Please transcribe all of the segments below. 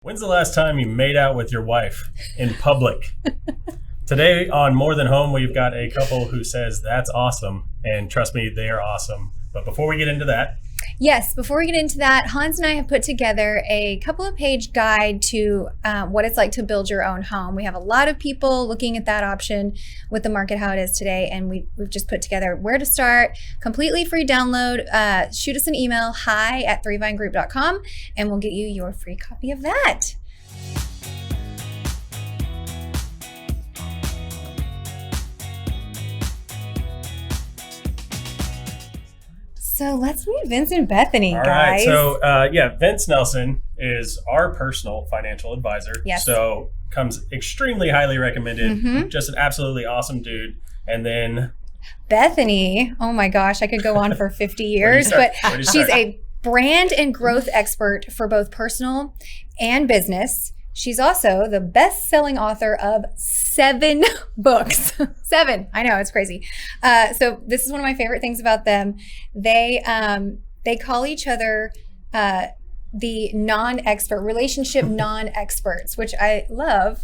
When's the last time you made out with your wife in public? Today on More Than Home, we've got a couple who says that's awesome. And trust me, they are awesome. But before we get into that. Yes, before we get into that, Hans and I have put together a couple of page guide to what it's like to build your own home. We have a lot of people looking at that option with the market how it is today. And we've just put together where to start, completely free download. Shoot us an email, hi@threevinegroup.com, and we'll get you your free copy of that. So let's meet Vince and Bethany, All guys. right. So, Vince Nelson is our personal financial advisor. Yes. So comes extremely highly recommended. Mm-hmm. Just an absolutely awesome dude. And then Bethany, oh my gosh, I could go on for 50 years, but she's a brand and growth expert for both personal and business. She's also the best-selling author of 7 books. 7. I know, it's crazy. So this is one of my favorite things about them. They call each other the non-expert, relationship non-experts, which I love.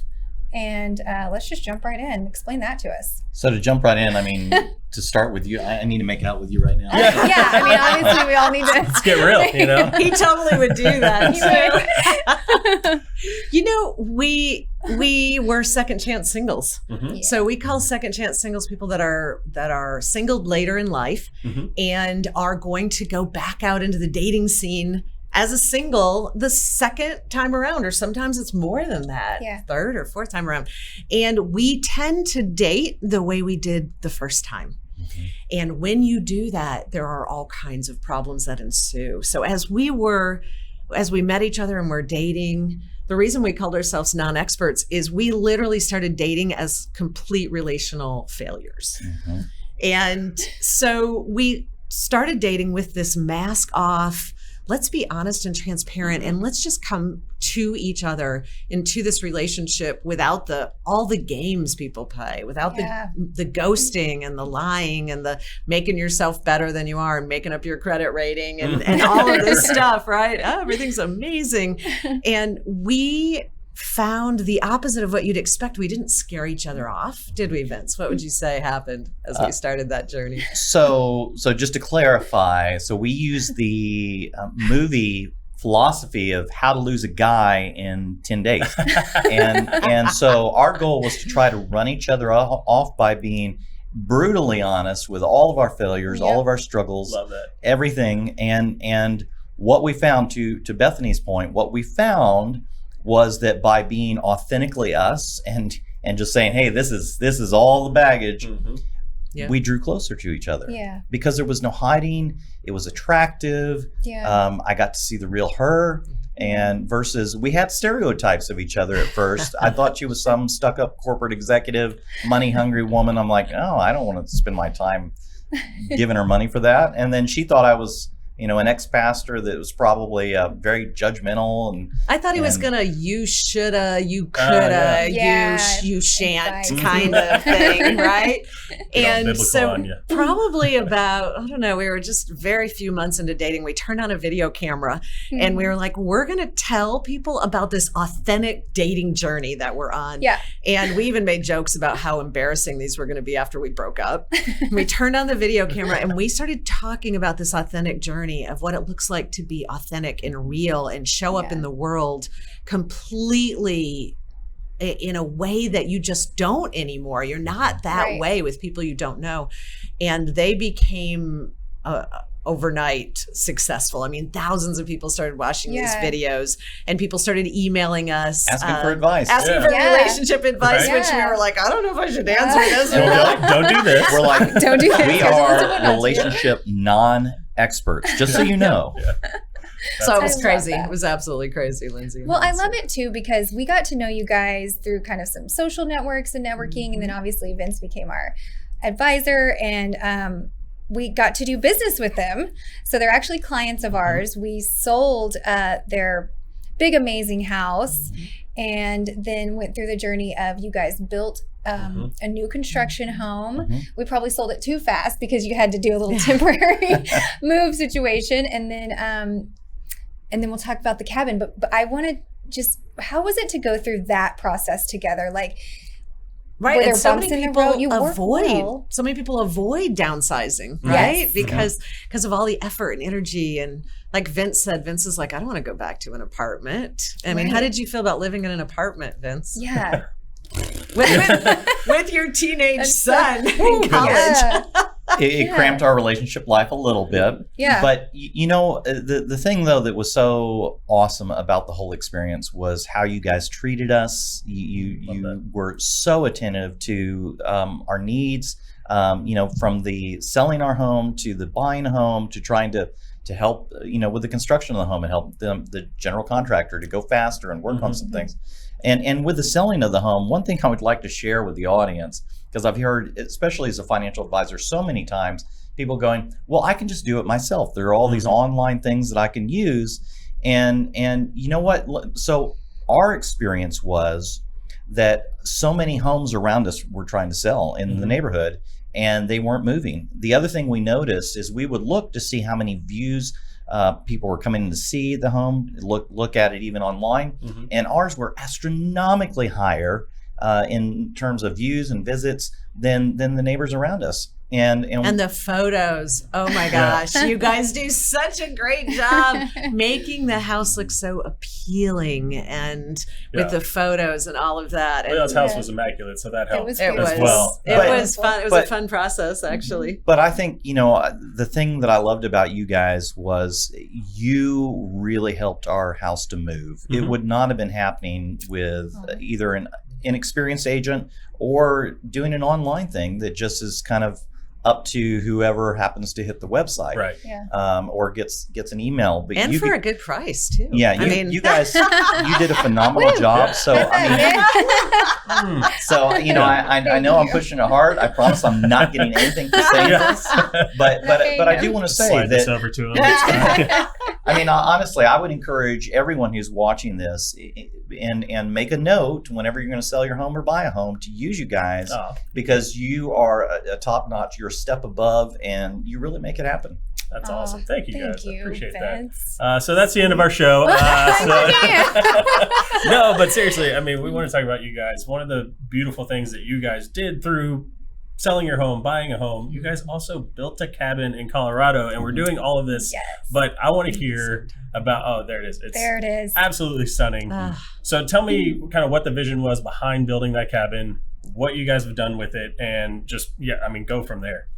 And let's just jump right in. Explain that to us. So to jump right in, I mean, to start with you, I need to make out with you right now. Yeah, I mean, obviously we all need to. Let's get real, you know? He totally would do that. He would. You know, we were second chance singles. Mm-hmm. Yeah. So we call second chance singles people that are singled later in life Mm-hmm. and are going to go back out into the dating scene as a single the second time around, or sometimes it's more than that, Yeah. third or fourth time around. And we tend to date the way we did the first time. Mhm. And when you do that, there are all kinds of problems that ensue. So as we met each other and we're dating, the reason we called ourselves non-experts is we literally started dating as complete relational failures. Mhm. And so we started dating with this mask off. Let's be honest and transparent, and let's just come to each other into this relationship without all the games people play, without Yeah. the ghosting and the lying and the making yourself better than you are and making up your credit rating and all of this stuff, right? Oh, everything's amazing. And we found the opposite of what you'd expect. We didn't scare each other off, did we, Vince? What would you say happened as we started that journey? So just to clarify, so we use the movie philosophy of how to lose a guy in 10 days. and so our goal was to try to run each other off by being brutally honest with all of our failures, all of our struggles, Love that. everything. And what we found, to Bethany's point, what we found was that by being authentically us and just saying, hey, this is all the baggage, Mm-hmm. Yeah. we drew closer to each other. Yeah. Because there was no hiding. It was attractive. Yeah. I got to see the real her. And versus we had stereotypes of each other at first. I thought she was some stuck-up corporate executive, money-hungry woman. I'm like, oh, I don't want to spend my time giving her money for that. And then she thought I was, an ex-pastor that was probably very judgmental. And I thought he was And- gonna, you shoulda, you coulda, Yeah. you shan't Anxiety. kind of thing, right? Get all And biblical so on ya. probably about, I don't know, we were just very few months into dating. We turned on a video camera and we were like, we're gonna tell people about this authentic dating journey that we're on. Yeah. And we even made jokes about how embarrassing these were gonna be after we broke up. We turned on the video camera and we started talking about this authentic journey of what it looks like to be authentic and real and show up Yeah. in the world completely in a way that you just don't anymore. You're not that Right. way with people you don't know. And they became overnight successful. I mean, thousands of people started watching these Yeah. videos and people started emailing us. asking for advice. Asking Yeah. for Yeah. relationship advice, Right. which we Yeah. were like, I don't know if I should answer Yeah. this or not. Don't do this. We're like, Don't do that. we Because are Elizabeth wants to. relationship non-experts, just so you know. So it I was love crazy. that. It was absolutely crazy, Lindsay. Well, I love it too because we got to know you guys through kind of some social networks and networking, and then obviously Vince became our advisor, and we got to do business with them. So they're actually clients of ours. We sold their big, amazing house, and then went through the journey of you guys built a new construction home. Mhm. We probably sold it too fast because you had to do a little temporary move situation, and then we'll talk about the cabin. But I wanted just how was it to go through that process together? Like, Right, were there and so bumps many in the road? people You work avoid. well. So many people avoid downsizing, Yes. right? Because of all the effort and energy, and like Vince said, Vince is like, I don't want to go back to an apartment. I mean, how Right. did you feel about living in an apartment, Vince? Yeah. with your teenage That's son so- in college. Yeah. It cramped our relationship life a little bit. Yeah. But the thing though that was so awesome about the whole experience was how you guys treated us. Love You that. were so attentive to our needs. From the selling our home to the buying a home to trying to help with the construction of the home and help the general contractor to go faster and work on some things. And with the selling of the home, one thing I would like to share with the audience, because I've heard, especially as a financial advisor, so many times people going, well, I can just do it myself. There are all these online things that I can use. And you know what? So our experience was that so many homes around us were trying to sell in the neighborhood and they weren't moving. The other thing we noticed is we would look to see how many views people were coming to see the home, look at it even online, and ours were astronomically higher in terms of views and visits than the neighbors around us. And the photos. Oh my gosh. You guys do such a great job making the house look so appealing and with the photos and all of that. Leo's house was immaculate, so that helped was It was as well. It But- was fun. It was a fun process, actually. But I think, the thing that I loved about you guys was you really helped our house to move. It would not have been happening with either an inexperienced agent or doing an online thing that just is kind of up to whoever happens to hit the website, Right. or gets an email. But And you for a good price, too. yeah, I mean, you guys, you did a phenomenal job. So I mean, I know I'm pushing it hard. I promise I'm not getting anything for saying this, but I do want to say Slide this that. over to him. It's fine. I mean, honestly, I would encourage everyone who's watching this and make a note whenever you're going to sell your home or buy a home to use you guys Oh, because you are a top notch. You're a step above, and you really make it happen. that's awesome. Thank you guys. I Thank you, appreciate Vince. that. So that's the end of our show. No, but seriously, I mean, we want to talk about you guys. One of the beautiful things that you guys did through selling your home, buying a home, you guys also built a cabin in Colorado, and we're doing all of this. Yes. But I want to hear about, oh, there it is. It's There it is. absolutely stunning. Ah. So tell me kind of what the vision was behind building that cabin, what you guys have done with it, and just, go from there.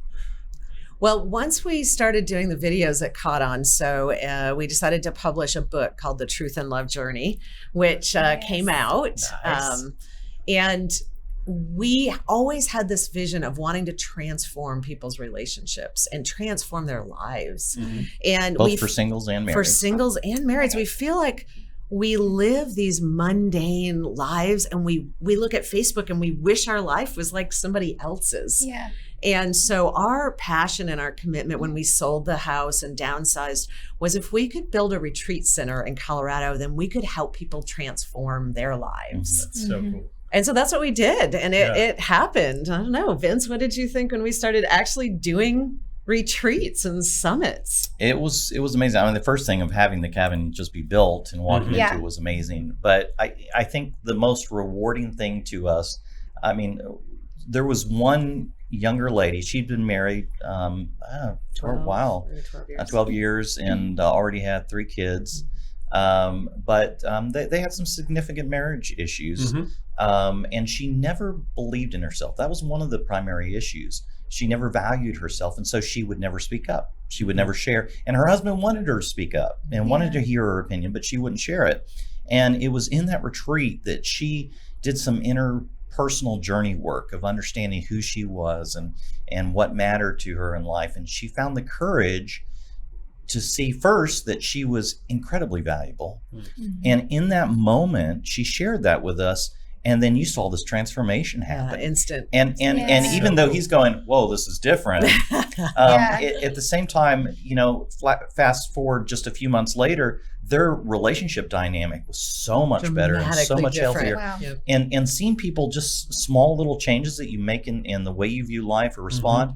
Well, once we started doing the videos, it caught on. So we decided to publish a book called The Truth and Love Journey, which came out. Nice. And we always had this vision of wanting to transform people's relationships and transform their lives. And Both for singles and married. for singles and marrieds, we feel like we live these mundane lives, and we look at Facebook and we wish our life was like somebody else's. Yeah. And so our passion and our commitment when we sold the house and downsized was if we could build a retreat center in Colorado, then we could help people transform their lives. That's so cool. And so that's what we did. And Yeah. it happened. I don't know. Vince, what did you think when we started actually doing retreats and summits? It was amazing. I mean, the first thing of having the cabin just be built and walking Yeah. into it was amazing. But I think the most rewarding thing to us, I mean, there was one younger lady. She'd been married for a while, 12 years, and already had 3 kids. But they had some significant marriage issues. And she never believed in herself. That was one of the primary issues. She never valued herself, and so she would never speak up. She would never share. And her husband wanted her to speak up and wanted to hear her opinion, but she wouldn't share it. And it was in that retreat that she did some interpersonal journey work of understanding who she was and what mattered to her in life. And she found the courage to see first that she was incredibly valuable. And in that moment, she shared that with us. And then you saw this transformation happen. Instant. And Yeah. even though he's going, whoa, this is different. Yeah. At the same time, fast forward just a few months later, their relationship dynamic was so much better and so Dramatically much different. healthier. Wow. Yep. And seeing people, just small little changes that you make in the way you view life or respond,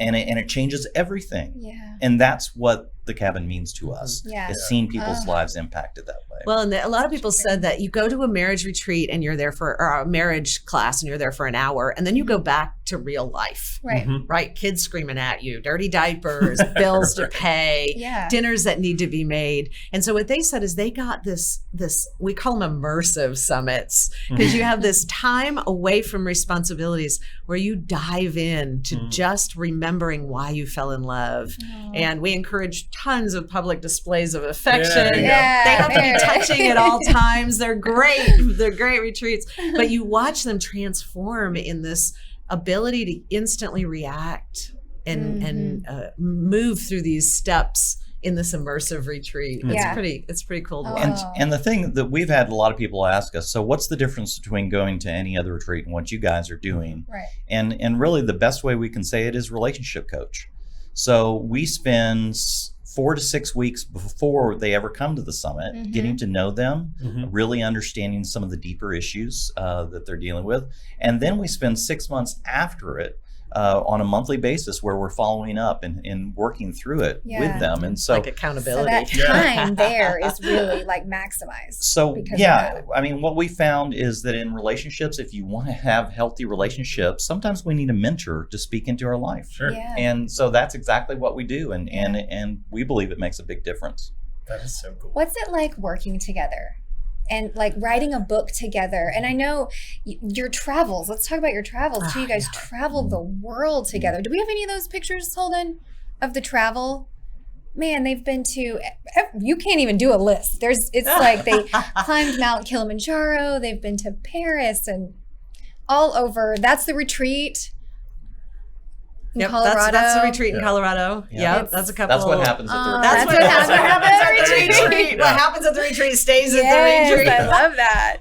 and it changes everything. Yeah. And that's what the cabin means to us. Yeah. Is seeing people's lives impacted that way. Well, and a lot of people said that you go to a marriage retreat and you're there or a marriage class and you're there for an hour, and then you go back to real life. Right. Right? Kids screaming at you, dirty diapers, bills to pay, Yeah. dinners that need to be made. And so what they said is they got this we call them immersive summits, because you have this time away from responsibilities where you dive in to just remembering why you fell in love. And we encourage tons of public displays of affection. there you go. Yeah, They have to be there. touching at all times. They're great. They're great retreats. But you watch them transform in this ability to instantly react and move through these steps in this immersive retreat. Yeah. It's pretty cool to Oh. watch. And the thing that we've had a lot of people ask us, so what's the difference between going to any other retreat and what you guys are doing? Right. And really the best way we can say it is relationship coach. So we spend 4 to 6 weeks before they ever come to the summit, getting to know them, really understanding some of the deeper issues that they're dealing with. And then we spend 6 months after it on a monthly basis where we're following up and working through it with them. And so, Like So accountability. that time there is really like maximized. so because of yeah, that. I mean, what we found is that in relationships, if you want to have healthy relationships, sometimes we need a mentor to speak into our life. Sure. Yeah. And so that's exactly what we do. And we believe it makes a big difference. That is so cool. What's it like working together and like writing a book together? And I know your travels. Let's talk about your travels too. You guys traveled the world together. Do we have any of those pictures, Holden, of the travel? Man, they've been to, you can't even do a list. It's like they climbed Mount Kilimanjaro. They've been to Paris and all over. That's the retreat in Yep, Colorado. that's the retreat in Yeah. Colorado. Yeah. Yep, that's a couple. That's what happens at the Oh, retreat. That's what happens at the retreat. What happens at the retreat stays at the Yes, retreat. I love that.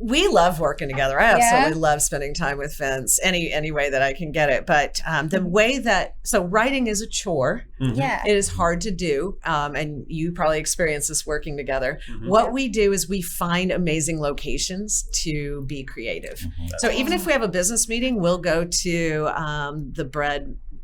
We love working together. I absolutely love spending time with Vince any way that I can get it. But the way that writing is a chore. Yeah. It is hard to do, and you probably experience this working together. What we do is we find amazing locations to be creative. So even if we have a business meeting, we'll go to the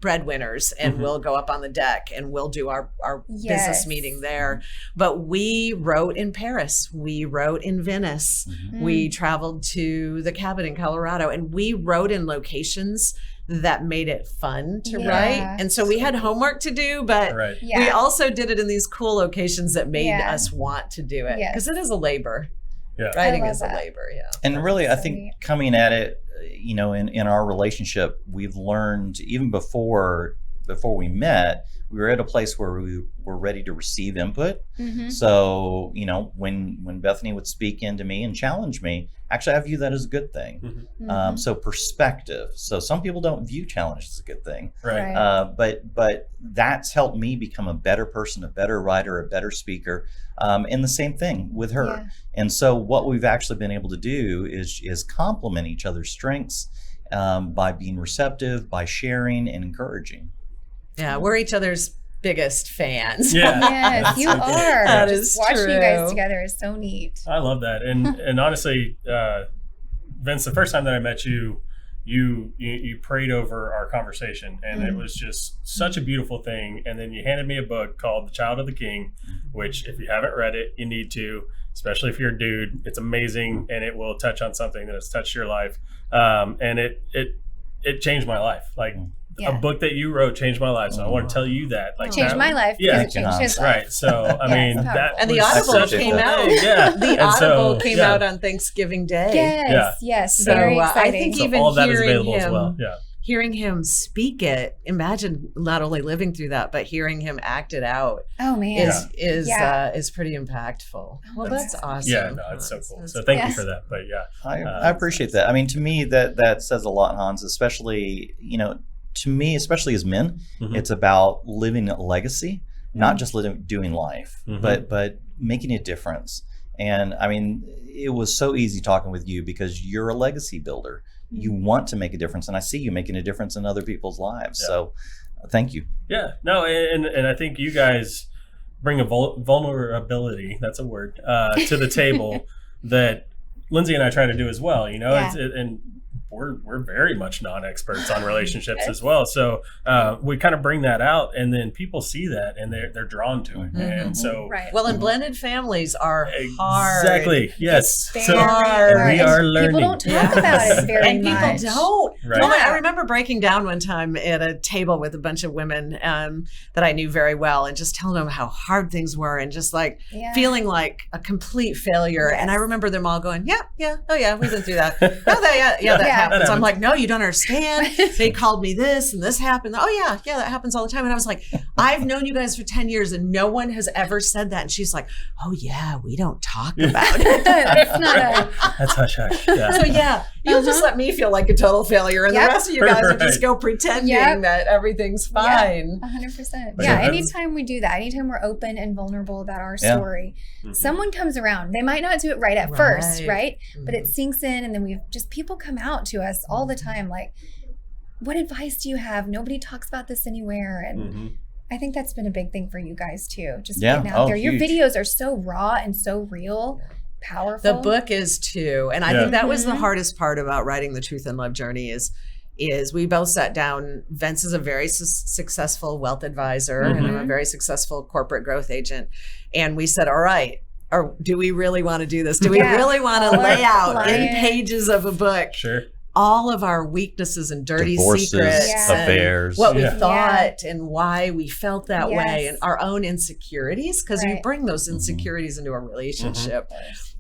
breadwinners and we'll go up on the deck and we'll do our Yes. business meeting there. But we wrote in Paris, we wrote in Venice, we traveled to the cabin in Colorado, and we wrote in locations that made it fun to Yeah. write. And so we had homework to do, but Right. Yeah. we also did it in these cool locations that made Yeah. us want to do it, Yes. because it is a labor. Yeah. Writing love is that. a labor, yeah. And really, I So think neat. coming at it, in our relationship, we've learned even before we met, we were at a place where we were ready to receive input. So, when Bethany would speak into me and challenge me, actually, I view that as a good thing. So perspective. So some people don't view challenge as a good thing. Right. But that's helped me become a better person, a better writer, a better speaker. And the same thing with her. Yeah. And so what we've actually been able to do is complement each other's strengths by being receptive, by sharing and encouraging. Yeah, we're each other's biggest fans. Yeah. Yes, you That's so cool. are. That Just is watching you guys true. together is so neat. I love that. And honestly, Vince, the first time that I met you, you prayed over our conversation, and it was just such a beautiful thing. And then you handed me a book called The Child of the King, which if you haven't read it, you need to, especially if you're a dude. It's amazing, and it will touch on something that has touched your life. And it changed my life. Like Yeah. a book that you wrote changed my life. So I want to tell you that. Like Changed that- my life Yeah. because it changed his life. Right. So I Yeah, mean it's that powerful. And the was Audible such a came cool out. thing. Yeah. The And Audible so, came yeah. out on Thanksgiving Day. Yes, So, very I exciting. think So even all of that is hearing available as him- well. Yeah. Hearing him speak it, imagine not only living through that, but hearing him act it out oh man, is pretty impactful. Well, that's awesome. Yeah, no, it's so cool. So thank you Yes. for that. But yeah, I appreciate that. I mean, to me, that says a lot, Hans, especially, to me, especially as men, it's about living a legacy, not just doing life, but making a difference. And I mean, it was so easy talking with you because you're a legacy builder. You want to make a difference, and I see you making a difference in other people's lives. Yeah. So thank you. yeah, no, and I think you guys bring a vulnerability, that's a word, to the table that Lindsay and I try to do as well. Yeah. And we're very much non-experts on relationships as well. So we kind of bring that out, and then people see that and they're drawn to it. And so Right. Well, and blended families are hard. exactly, yes. Very So hard. we are And learning. People don't talk about it very And people much. don't. Right. Well, I remember breaking down one time at a table with a bunch of women that I knew very well, and just telling them how hard things were, and just like Yeah. feeling like a complete failure. And I Yes. remember them all going, "Yeah, oh yeah, we've been through that. Oh, that Yeah. happens." That I'm happens. like, "No, you don't understand. They called me this, and this happened. Oh yeah, that happens all the time." And I was like, "I've known you guys for 10 years, and no one has ever said that." And she's like, "Oh yeah, we don't talk about it." It's not a That's hush hush. Yeah. So yeah, you'll just let me feel like a total failure, and Yep. the rest of you guys will Right. just go pretending Yep. that everything's fine. 100%. But Yeah, yeah, anytime we do that, anytime we're open and vulnerable about our Yeah. story, Mhm. someone comes around. They might not do it right at first, Right. right? But Mhm. it sinks in, and then people come out to us all the time like, what advice do you have? Nobody talks about this anywhere. And Mhm. I think that's been a big thing for you guys too. Just Yeah. getting out Oh, there. Your huge. videos are so raw and so real, powerful. The book is too, and I Yeah. think that was the Mhm. hardest part about writing the Truth and Love Journey is we both sat down. Vince is a very successful wealth advisor, and I'm a Mhm. very successful corporate growth agent, and we said, all right. Or do we really want to do this? Do we Yeah. really want to All lay our out in clients. pages of a book Sure. all of our weaknesses and dirty Divorces, secrets, Yeah. and affairs. what we Yeah. thought and why we felt that way, Yes. and our own insecurities, because you Right. bring those insecurities into a relationship.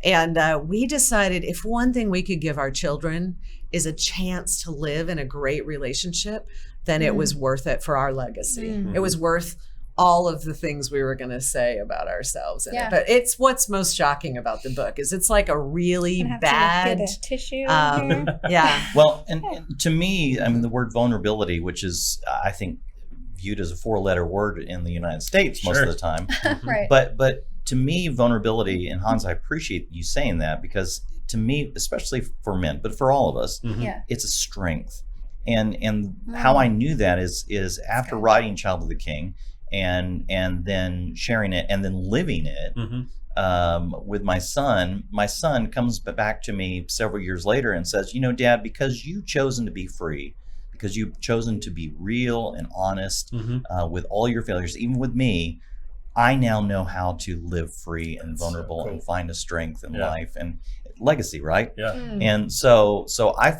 And we decided if one thing we could give our children is a chance to live in a great relationship, then it was worth it for our legacy. Mm. It was worth all of the things we were going to say about ourselves in Yeah. it. But it's what's most shocking about the book is it's like a really I'm gonna have bad to get a tissue. um, yeah. Well, and to me, I mean, the word vulnerability, which is, I think, viewed as a 4-letter word in the United States most Sure. of the time. Right. But to me, vulnerability, and Hans, I appreciate you saying that, because to me, especially for men, but for all of us, Mhm. Yeah. it's a strength. And how I knew that is after writing Child of the King and then sharing it and then living it Mhm. with my son. My son comes back to me several years later and says, you know, Dad, because you've chosen to be free, because you've chosen to be real and honest Mhm. with all your failures, even with me, I now know how to live free and That's so vulnerable cool. and find a strength in Yeah. life and legacy, right? Yeah. Mm. And so I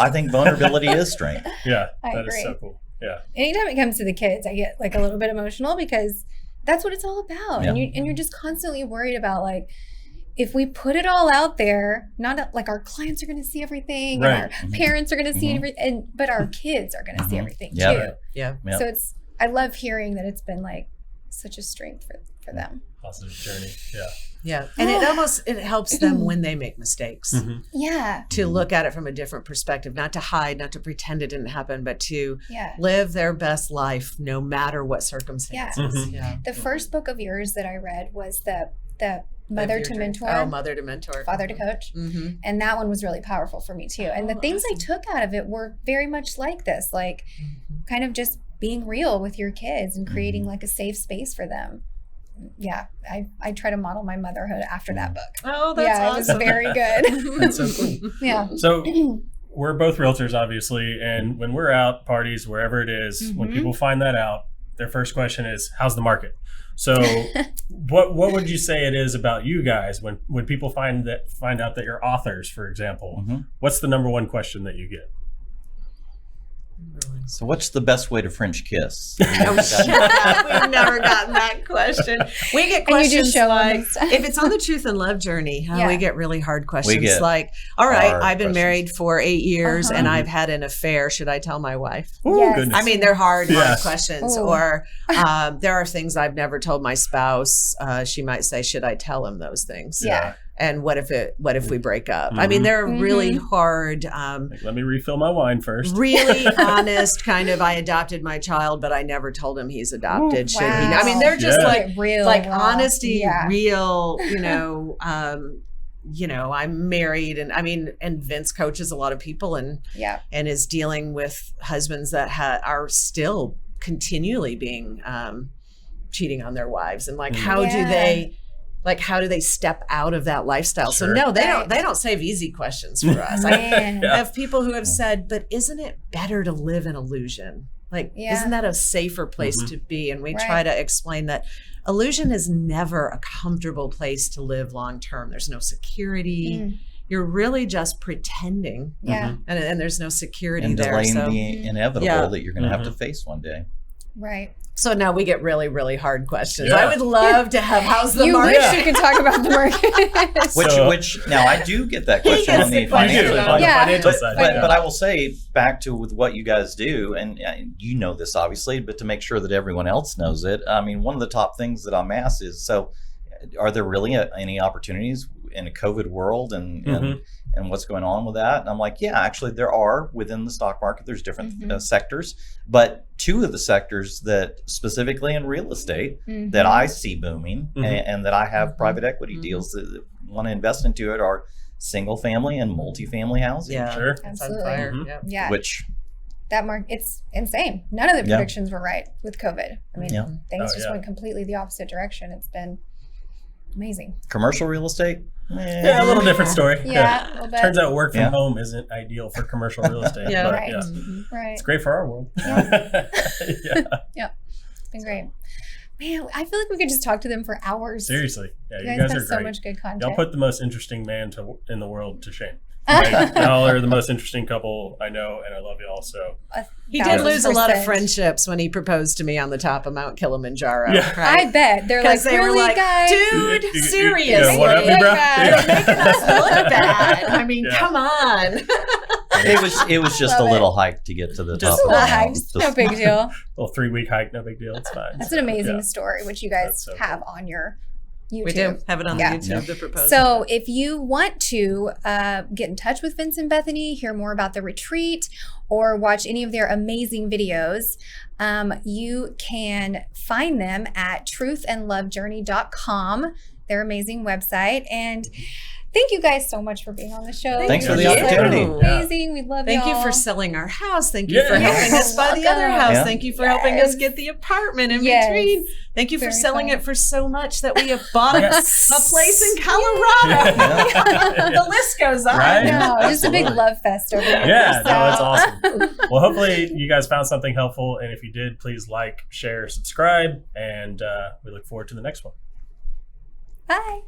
think vulnerability is strength. Yeah. I That is agree. so cool. Yeah. Anytime it comes to the kids, I get like a little bit emotional because that's what it's all about. Yeah. And you're just constantly worried about like, if we put it all out there, not like our clients are going to see everything, Right. and our parents are going to see Mhm. everything, but our kids are going to see Mhm. everything Yeah. too. Yeah. Yep. So I love hearing that it's been like such a strength for them. Positive journey. Yeah. Yeah. And it helps them when they make mistakes. Mhm. Yeah. To look at it from a different perspective, not to hide, not to pretend it didn't happen, but to Yeah. live their best life no matter what circumstances. Mhm. Yeah. The first book of yours that I read was the Mother Live to your dream. Mentor, Oh, Mother to Mentor. Father to Coach. Mm-hmm. And that one was really powerful for me too. And the Oh, things I awesome. took out of it were very much like this, like kind of just being real with your kids and creating like a safe space for them. Yeah, I try to model my motherhood after that book. Oh, that's Yeah, awesome. it was very good. That's so cool. Yeah. So we're both realtors, obviously, and when we're out parties, wherever it is, when Mhm. people find that out, their first question is, "How's the market?" So, what would you say it is about you guys when people find out that you're authors, for example? Mhm. What's the number one question that you get? So what's the best way to French kiss? Oh, shut up. We've never gotten that question. We get And you just questions show them like, and stuff. if it's on the Truth and Love Journey, Yeah. we get really hard questions get like, all right, hard I've been questions. married for 8 years and Uh-huh. I've had an affair. Should I tell my wife? Oh, Yes. goodness. I mean, they're hard Yeah. questions. Ooh. Or there are things I've never told my spouse. She might say, should I tell him those things? Yeah. And what if we break up? I mean, Mhm. they're really Mhm. hard. Like, let me refill my wine first. Really honest kind of, I adopted my child, but I never told him he's adopted. Should he? I mean, they're just Yeah. like real, like raw. honesty, Yeah. real, I'm married and I mean, and Vince coaches a lot of people and Yeah. is dealing with husbands that are still continually being cheating on their wives. And like, how do Yeah. they Like, how do they step out of that lifestyle? So Sure. no, they don't save easy questions for us. I Man. have people who have said, but isn't it better to live in illusion? Like, Yeah. isn't that a safer place Mhm. to be? And we Right. try to explain that illusion is never a comfortable place to live long term. There's no security. Mm. You're really just pretending, Yeah. Mhm. and there's no security And there. delaying So, the inevitable Yeah. that you're going to have to Mhm. face one day. Right. so now we get really, really hard questions. Yeah. I would love to have how's the You market? wish you could talk about the market. So- Which now I do get that question gets on the the question. You do, financial on the Yeah. financial But, side. but, yeah. but I will say back to with what you guys do, and you know this obviously, but to make sure that everyone else knows it, I mean, one of the top things that I'm asked is, so are there really any opportunities in a COVID world and what's going on with that? And I'm like, yeah, actually there are within the stock market. There's different Mhm. sectors, but two of the sectors that specifically in real estate Mhm. that I see booming Mhm. and that I have private equity Mhm. deals that want to invest into it are single family and multifamily housing. Yeah, Sure. it's on Absolutely. fire. Mhm. Yeah. Yeah. Which That mark, it's insane. None of the Yeah. predictions were right with COVID. I mean, Yeah. things Oh, just yeah. went completely the opposite direction. It's been amazing. commercial real estate, Yeah, a little different story. Yeah, a little bit. Turns out work from Yeah. home isn't ideal for commercial real estate. Yeah. but Right. yeah. Right. It's great for our world. Yeah. Yeah. It's been great. Man, I feel like we could just talk to them for hours. Seriously. Yeah, You you guys guys have are so great. much good content. Y'all put the most interesting man in the world to shame. Like, y'all are the most interesting couple I know, and I love y'all. So He did lose a lot of 1,000%. friendships when he proposed to me on the top of Mount Kilimanjaro. Yeah. I bet they're like, Because they really, were like, guys? dude, Yeah, seriously. what up, Look bro? bad. Yeah. Making us look bad. I mean, Yeah. come on. it was just Love a it. little hike to get to the Just top Little of the mountain. hikes, no big deal. little 3-week hike, no big deal. It's fine. That's an amazing Yeah. story, which you guys That's so have on your YouTube. We do have it on Yeah. YouTube, Yeah. the proposal. So if you want to get in touch with Vince and Bethany, hear more about the retreat, or watch any of their amazing videos, you can find them at truthandlovejourney.com, their amazing website. And thank you guys so much for being on the show. Thanks for the It's opportunity. Amazing. We love Thank you y'all. for selling our house. Thank you Yeah. for helping Yes. us buy the other Welcome. house. Yeah. Thank you for helping us Yes. get the apartment in Yes. between. Thank you for Very selling fun. it for so much that we have bought a Yes. place in Colorado. The list goes on. Right? No, just a big Absolutely. love fest over here. Yeah, So- no, it's awesome. Well, hopefully you guys found something helpful. And if you did, please like, share, subscribe. And we look forward to the next one. Bye.